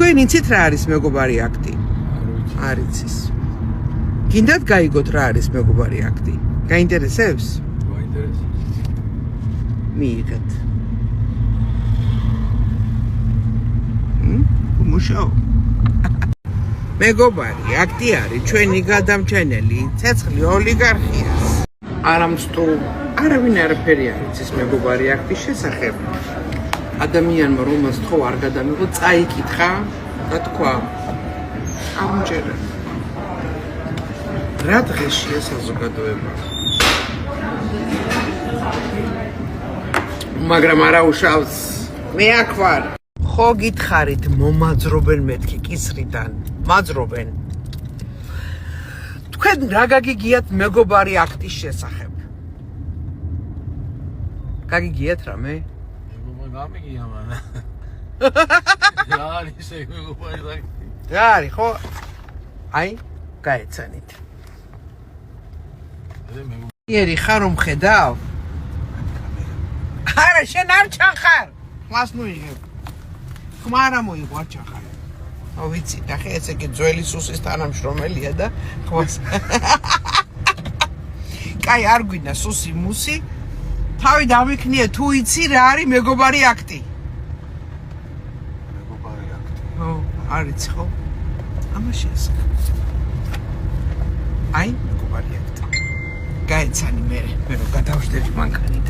თქვენ იცით რა არის მეგობარი აქტი? არ იცის. გინდათ გაიგოთ რა არის მეგობარი აქტი? გაინტერესებს? გაინტერესებს. მიიღეთ. მუშაობ. მეგობარი აქტი არის ჩვენი გადამჩენელი ცეცხლი ოლიგარქიას. არამსტუ არავინ არაფერი არ იცის მეგობარი აქტის შესახებ. ადამიანმა რომელს თქო არ გადამიღო წაიკითხა და თქვა ამჯერა რა დღეშია საზოგადოება მაგრამ არა უშავს მე აქ ვარ ხო გითხარით მომაძრობენ მეთქი კისრიდან მაძრობენ თქვენ რა გაგიგიათ მეგობარი აქტის შესახებ გაგიგიათ რამე გამიგია მანა. რა არის ეს მეგობარი აქტი? რა არის ხო? აი, გაეცანით. იერი ხარ რომ ხედავ? არა, შენ არ ჩახარ. მას მოიღებ. ხმა არა მოიღო არ ჩახარ. აუ ვიცი, ნახე ესე კი ძველი სუსის თანამშრომელია და ხმას. კაი, არ გვინდა სუსი მუსი. თავი დამიქნიე თუ იცი რა არის მეგობარი აქტი. მეგობარი აქტი. ო, არ იცი ხო? ამაში ეს. აი, მეგობარი აქტი. გაეცანი მე რომ გადავშდები მანქანით.